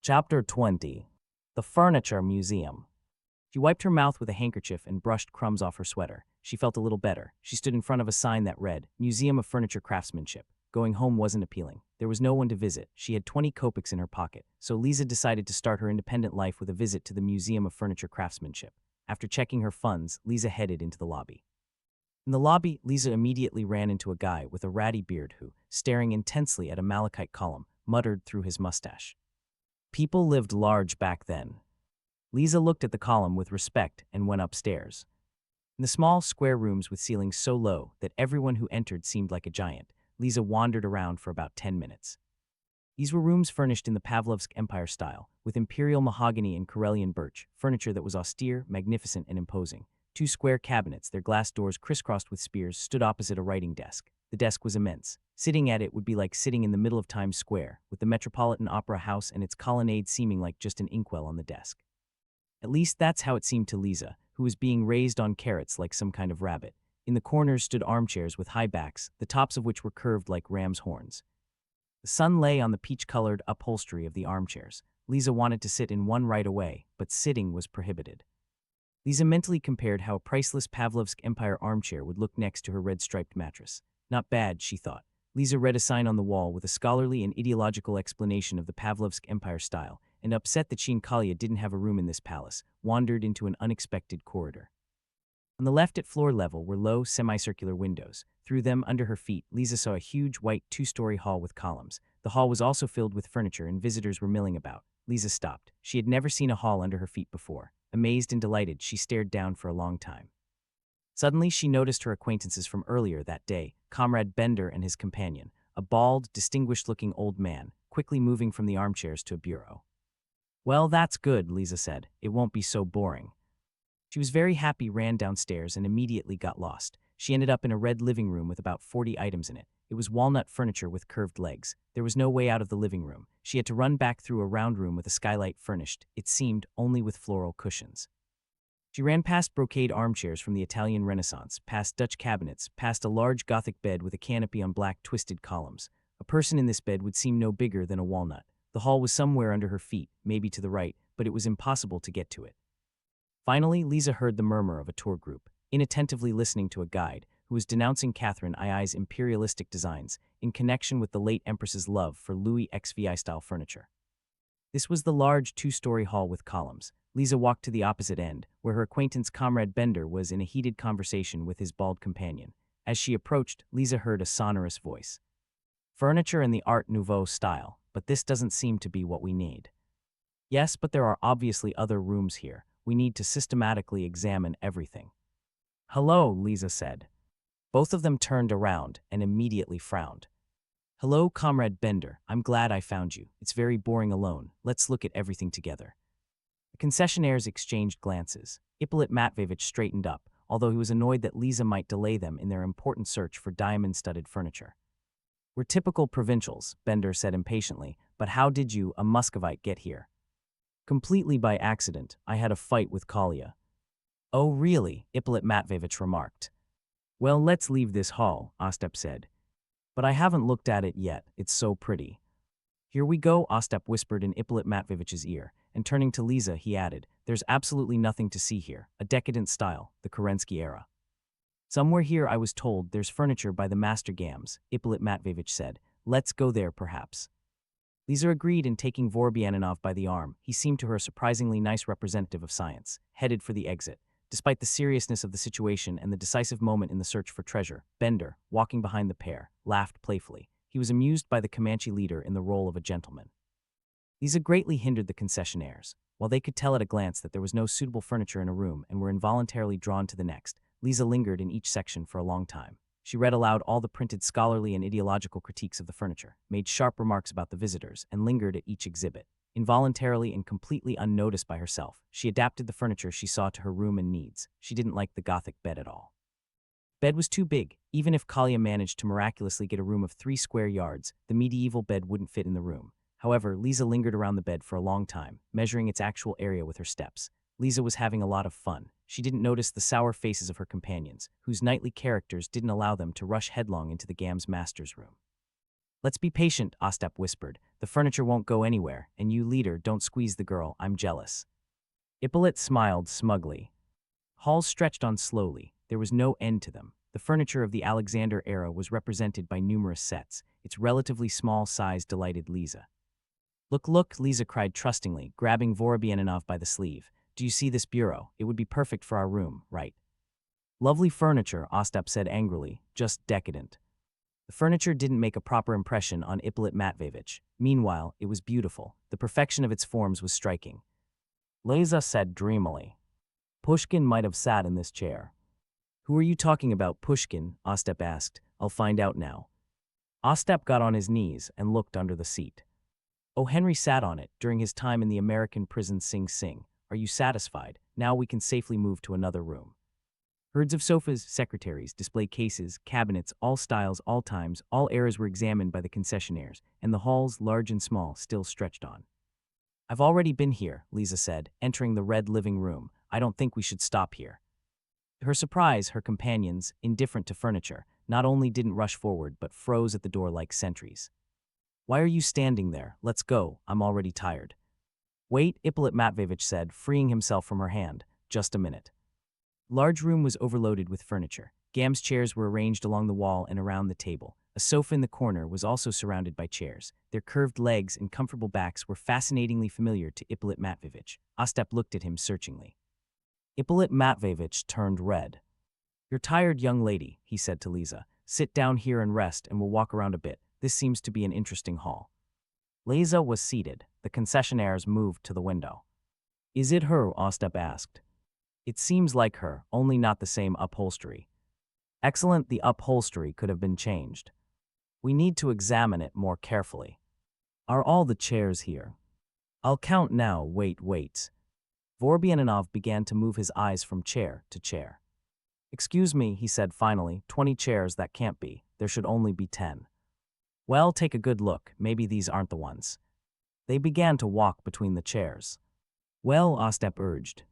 Chapter 20. The Furniture Museum. She wiped her mouth with a handkerchief and brushed crumbs off her sweater. She felt a little better. She stood in front of a sign that read, Museum of Furniture Craftsmanship. Going home wasn't appealing. There was no one to visit. She had 20 kopecks in her pocket, so Lisa decided to start her independent life with a visit to the Museum of Furniture Craftsmanship. After checking her funds, Lisa headed into the lobby. In the lobby, Lisa immediately ran into a guy with a ratty beard who, staring intensely at a malachite column, muttered through his mustache. People lived large back then. Lisa looked at the column with respect and went upstairs. In the small, square rooms with ceilings so low that everyone who entered seemed like a giant, Lisa wandered around for about 10 minutes. These were rooms furnished in the Pavlovsk Empire style, with imperial mahogany and Karelian birch, furniture that was austere, magnificent, and imposing. Two square cabinets, their glass doors crisscrossed with spears, stood opposite a writing desk. The desk was immense. Sitting at it would be like sitting in the middle of Times Square, with the Metropolitan Opera House and its colonnade seeming like just an inkwell on the desk. At least that's how it seemed to Lisa, who was being raised on carrots like some kind of rabbit. In the corners stood armchairs with high backs, the tops of which were curved like ram's horns. The sun lay on the peach-colored upholstery of the armchairs. Lisa wanted to sit in one right away, but sitting was prohibited. Lisa mentally compared how a priceless Pavlovsk Empire armchair would look next to her red-striped mattress. Not bad, she thought. Lisa read a sign on the wall with a scholarly and ideological explanation of the Pavlovsk Empire style, and upset that she and Kolya didn't have a room in this palace, wandered into an unexpected corridor. On the left at floor level were low, semicircular windows. Through them, under her feet, Lisa saw a huge, white, two-story hall with columns. The hall was also filled with furniture and visitors were milling about. Lisa stopped. She had never seen a hall under her feet before. Amazed and delighted, she stared down for a long time. Suddenly, she noticed her acquaintances from earlier that day, Comrade Bender and his companion, a bald, distinguished-looking old man, quickly moving from the armchairs to a bureau. Well, that's good, Lisa said. It won't be so boring. She was very happy, ran downstairs, and immediately got lost. She ended up in a red living room with about 40 items in it. It was walnut furniture with curved legs. There was no way out of the living room. She had to run back through a round room with a skylight furnished, it seemed, only with floral cushions. She ran past brocade armchairs from the Italian Renaissance, past Dutch cabinets, past a large Gothic bed with a canopy on black twisted columns. A person in this bed would seem no bigger than a walnut. The hall was somewhere under her feet, maybe to the right, but it was impossible to get to it. Finally, Lisa heard the murmur of a tour group, inattentively listening to a guide, who was denouncing Catherine II's imperialistic designs in connection with the late Empress's love for Louis XVI-style furniture. This was the large two-story hall with columns. Lisa walked to the opposite end, where her acquaintance Comrade Bender was in a heated conversation with his bald companion. As she approached, Lisa heard a sonorous voice. Furniture in the Art Nouveau style, but this doesn't seem to be what we need. Yes, but there are obviously other rooms here. We need to systematically examine everything. Hello, Lisa said. Both of them turned around and immediately frowned. Hello, Comrade Bender. I'm glad I found you. It's very boring alone. Let's look at everything together. The concessionaires exchanged glances. Ippolit Matveyevich straightened up, although he was annoyed that Lisa might delay them in their important search for diamond-studded furniture. We're typical provincials, Bender said impatiently, but how did you, a Muscovite, get here? Completely by accident. I had a fight with Kolya. Oh, really? Ippolit Matveyevich remarked. Well, let's leave this hall, Ostap said. But I haven't looked at it yet. It's so pretty. Here we go, Ostap whispered in Ippolit Matveyevich's ear, and turning to Lisa, he added, there's absolutely nothing to see here. A decadent style, the Kerensky era. Somewhere here, I was told, there's furniture by the master Gams, Ippolit Matveyevich said. Let's go there, perhaps. Lisa agreed, and taking Vorobyaninov by the arm, he seemed to her a surprisingly nice representative of science, headed for the exit. Despite the seriousness of the situation and the decisive moment in the search for treasure, Bender, walking behind the pair, laughed playfully. He was amused by the Comanche leader in the role of a gentleman. Lisa greatly hindered the concessionaires. While they could tell at a glance that there was no suitable furniture in a room and were involuntarily drawn to the next, Lisa lingered in each section for a long time. She read aloud all the printed scholarly and ideological critiques of the furniture, made sharp remarks about the visitors, and lingered at each exhibit. Involuntarily and completely unnoticed by herself, she adapted the furniture she saw to her room and needs. She didn't like the Gothic bed at all. Bed was too big. Even if Kolya managed to miraculously get a room of 3 square yards, the medieval bed wouldn't fit in the room. However, Lisa lingered around the bed for a long time, measuring its actual area with her steps. Lisa was having a lot of fun. She didn't notice the sour faces of her companions, whose knightly characters didn't allow them to rush headlong into the Gams master's room. Let's be patient, Ostap whispered. The furniture won't go anywhere, and you, leader, don't squeeze the girl, I'm jealous. Ippolit smiled smugly. Halls stretched on slowly. There was no end to them. The furniture of the Alexander era was represented by numerous sets. Its relatively small size delighted Lisa. Look, look, Lisa cried trustingly, grabbing Vorobyaninov by the sleeve. Do you see this bureau? It would be perfect for our room, right? Lovely furniture, Ostap said angrily, just decadent. The furniture didn't make a proper impression on Ippolit Matveyevich. Meanwhile, it was beautiful. The perfection of its forms was striking. Lisa said dreamily. Pushkin might have sat in this chair. Who are you talking about, Pushkin? Ostap asked. I'll find out now. Ostap got on his knees and looked under the seat. Oh, Henry sat on it during his time in the American prison Sing Sing. Are you satisfied? Now we can safely move to another room. Herds of sofas, secretaries, display cases, cabinets, all styles, all times, all eras were examined by the concessionaires, and the halls, large and small, still stretched on. I've already been here, Lisa said, entering the red living room. I don't think we should stop here. To her surprise, her companions, indifferent to furniture, not only didn't rush forward but froze at the door like sentries. Why are you standing there? Let's go, I'm already tired. Wait, Ippolit Matveyevich said, freeing himself from her hand. Just a minute. The large room was overloaded with furniture. Gam's chairs were arranged along the wall and around the table. A sofa in the corner was also surrounded by chairs. Their curved legs and comfortable backs were fascinatingly familiar to Ippolit Matveyevich. Ostap looked at him searchingly. Ippolit Matveyevich turned red. You're tired, young lady, he said to Lisa. Sit down here and rest, and we'll walk around a bit. This seems to be an interesting hall. Lisa was seated. The concessionaires moved to the window. Is it her? Ostap asked. It seems like her, only not the same upholstery. Excellent, the upholstery could have been changed. We need to examine it more carefully. Are all the chairs here? I'll count now, wait. Vorobyaninov began to move his eyes from chair to chair. Excuse me, he said finally, 20 chairs, that can't be. There should only be 10. Well, take a good look, maybe these aren't the ones. They began to walk between the chairs. Well, Ostap urged.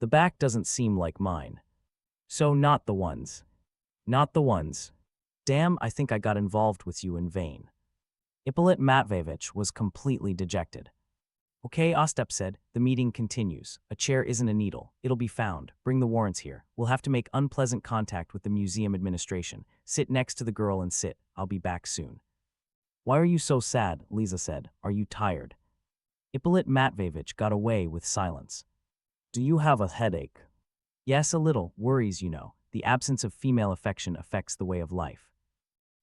The back doesn't seem like mine. So not the ones. Not the ones. Damn, I think I got involved with you in vain. Ippolit Matveyevich was completely dejected. Okay, Ostap said, the meeting continues. A chair isn't a needle. It'll be found. Bring the warrants here. We'll have to make unpleasant contact with the museum administration. Sit next to the girl and sit. I'll be back soon. Why are you so sad? Lisa said. Are you tired? Ippolit Matveyevich got away with silence. Do you have a headache? Yes, a little. Worries, you know. The absence of female affection affects the way of life.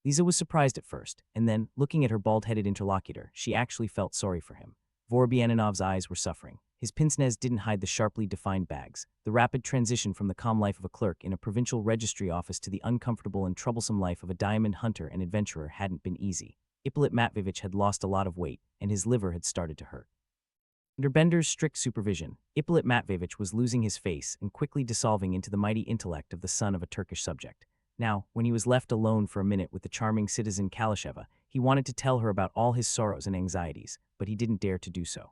Lisa was surprised at first, and then, looking at her bald-headed interlocutor, she actually felt sorry for him. Vorobyaninov's eyes were suffering. His pince-nez didn't hide the sharply defined bags. The rapid transition from the calm life of a clerk in a provincial registry office to the uncomfortable and troublesome life of a diamond hunter and adventurer hadn't been easy. Ippolit Matveyevich had lost a lot of weight, and his liver had started to hurt. Under Bender's strict supervision, Ippolit Matveyevich was losing his face and quickly dissolving into the mighty intellect of the son of a Turkish subject. Now, when he was left alone for a minute with the charming citizen Kalasheva, he wanted to tell her about all his sorrows and anxieties, but he didn't dare to do so.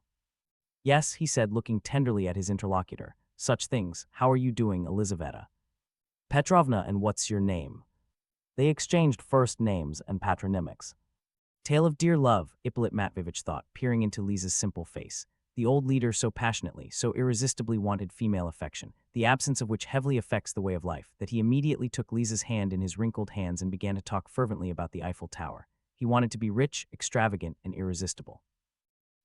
Yes, he said, looking tenderly at his interlocutor. Such things. How are you doing, Elizaveta Petrovna, and what's your name? They exchanged first names and patronymics. Tale of dear love, Ippolit Matveyevich thought, peering into Lisa's simple face. The old leader so passionately, so irresistibly wanted female affection, the absence of which heavily affects the way of life, that he immediately took Lisa's hand in his wrinkled hands and began to talk fervently about the Eiffel Tower. He wanted to be rich, extravagant, and irresistible.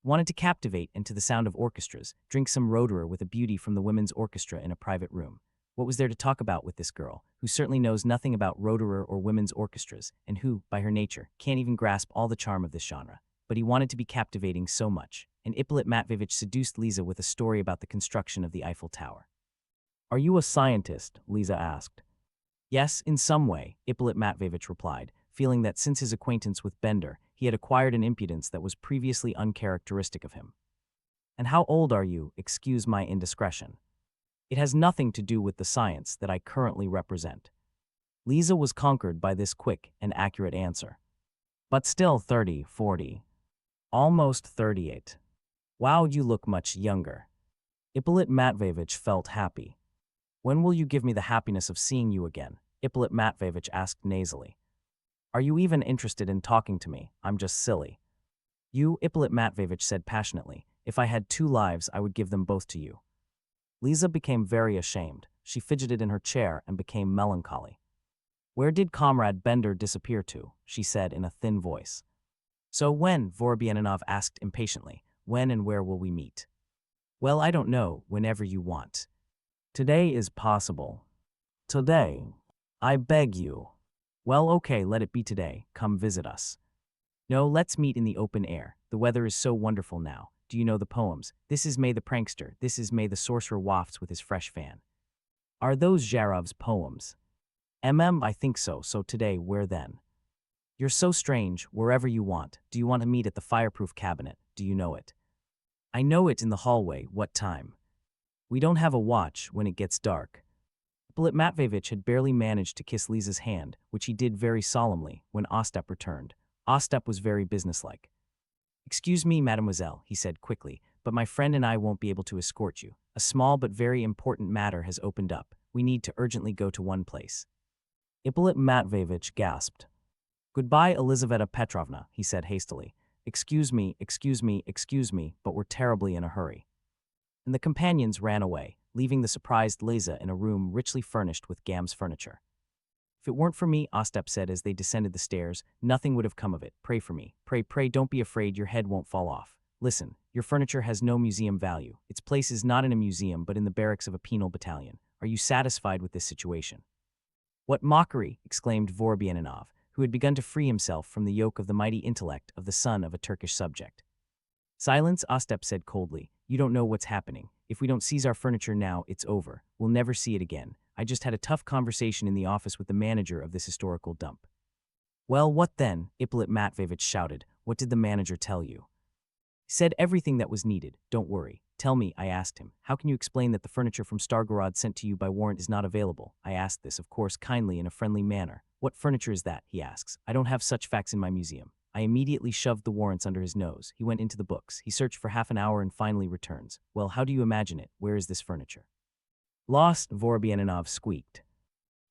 He wanted to captivate and to the sound of orchestras, drink some Roederer with a beauty from the women's orchestra in a private room. What was there to talk about with this girl, who certainly knows nothing about Roederer or women's orchestras, and who, by her nature, can't even grasp all the charm of this genre? But he wanted to be captivating so much, and Ippolit Matveyevich seduced Lisa with a story about the construction of the Eiffel Tower. Are you a scientist? Lisa asked. Yes, in some way, Ippolit Matveyevich replied, feeling that since his acquaintance with Bender, he had acquired an impudence that was previously uncharacteristic of him. And how old are you? Excuse my indiscretion. It has nothing to do with the science that I currently represent. Lisa was conquered by this quick and accurate answer. But still 30, 40. Almost 38. Wow, you look much younger. Ippolit Matveyevich felt happy. When will you give me the happiness of seeing you again? Ippolit Matveyevich asked nasally. Are you even interested in talking to me? I'm just silly. You, Ippolit Matveyevich said passionately. If I had 2 lives, I would give them both to you. Liza became very ashamed. She fidgeted in her chair and became melancholy. Where did Comrade Bender disappear to? She said in a thin voice. So when? Vorobyaninov asked impatiently. When and where will we meet? Well, I don't know, whenever you want. Today is possible. Today. I beg you. Well, okay, let it be today. Come visit us. No, let's meet in the open air. The weather is so wonderful now. Do you know the poems? This is May the prankster. This is May the sorcerer wafts with his fresh fan. Are those Zharov's poems? I think so. So today, where then? You're so strange, wherever you want. Do you want to meet at the fireproof cabinet? Do you know it? I know it in the hallway. What time? We don't have a watch when it gets dark. Ippolit Matveyevich had barely managed to kiss Liza's hand, which he did very solemnly, when Ostap returned. Ostap was very businesslike. Excuse me, mademoiselle, he said quickly, but my friend and I won't be able to escort you. A small but very important matter has opened up. We need to urgently go to one place. Ippolit Matveyevich gasped. Goodbye, Elizaveta Petrovna, he said hastily. Excuse me, but we're terribly in a hurry. And the companions ran away, leaving the surprised Liza in a room richly furnished with Gam's furniture. If it weren't for me, Ostap said as they descended the stairs, nothing would have come of it. Pray for me. Pray, don't be afraid, your head won't fall off. Listen, your furniture has no museum value. Its place is not in a museum, but in the barracks of a penal battalion. Are you satisfied with this situation? What mockery, exclaimed Vorobyaninov, who had begun to free himself from the yoke of the mighty intellect of the son of a Turkish subject. Silence, Ostap said coldly. You don't know what's happening. If we don't seize our furniture now, it's over. We'll never see it again. I just had a tough conversation in the office with the manager of this historical dump. Well, what then? Ippolit Matveyevich shouted. What did the manager tell you? He said everything that was needed. Don't worry. Tell me, I asked him. How can you explain that the furniture from Stargorod sent to you by warrant is not available? I asked this, of course, kindly in a friendly manner. What furniture is that? He asks. I don't have such facts in my museum. I immediately shoved the warrants under his nose. He went into the books. He searched for half an hour and finally returns. Well, how do you imagine it? Where is this furniture? Lost, Vorobyaninov squeaked.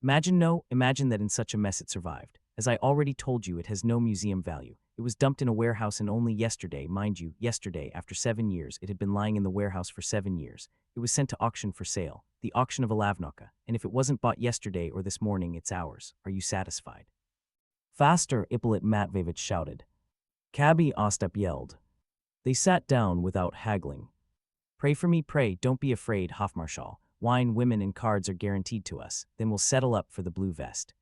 Imagine that in such a mess it survived. As I already told you, it has no museum value. It was dumped in a warehouse and only yesterday, mind you, yesterday, after 7 years, it had been lying in the warehouse for 7 years. It was sent to auction for sale, the auction of Alavnoka, and if it wasn't bought yesterday or this morning, it's ours. Are you satisfied? Faster, Ippolit Matveyevich shouted. Cabby, Ostap yelled. They sat down without haggling. Pray for me, pray, don't be afraid, Hofmarschall. Wine, women, and cards are guaranteed to us. Then we'll settle up for the blue vest.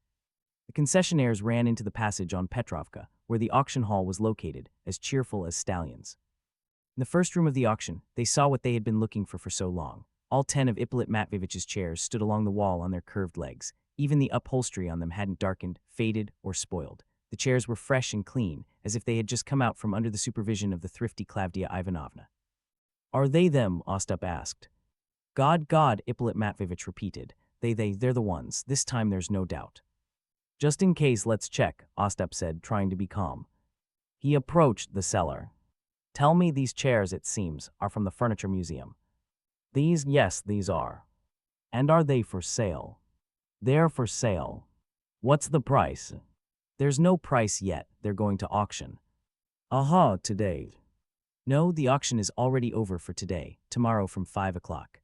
The concessionaires ran into the passage on Petrovka, where the auction hall was located, as cheerful as stallions. In the first room of the auction, they saw what they had been looking for so long. All 10 of Ippolit Matveyevich's chairs stood along the wall on their curved legs. Even the upholstery on them hadn't darkened, faded, or spoiled. The chairs were fresh and clean, as if they had just come out from under the supervision of the thrifty Klavdia Ivanovna. Are they them? Ostap asked. God, Ippolit Matveyevich repeated. They're the ones. This time there's no doubt. Just in case, let's check, Ostap said, trying to be calm. He approached the seller. Tell me, these chairs, it seems, are from the furniture museum. These? Yes, these are. And are they for sale? They're for sale. What's the price? There's no price yet. They're going to auction. Aha, today. No, the auction is already over for today, tomorrow from 5 o'clock.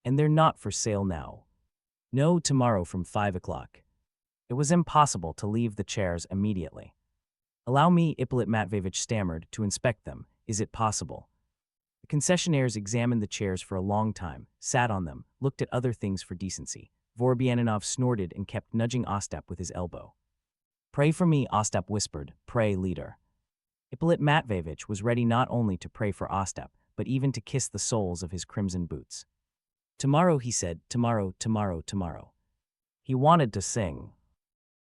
And they're not for sale now. No, tomorrow from 5 o'clock. It was impossible to leave the chairs immediately. Allow me, Ippolit Matveyevich stammered, to inspect them. Is it possible? The concessionaires examined the chairs for a long time, sat on them, looked at other things for decency. Vorobyaninov snorted and kept nudging Ostap with his elbow. Pray for me, Ostap whispered. Pray, leader. Ippolit Matveyevich was ready not only to pray for Ostap, but even to kiss the soles of his crimson boots. Tomorrow, he said, tomorrow. He wanted to sing.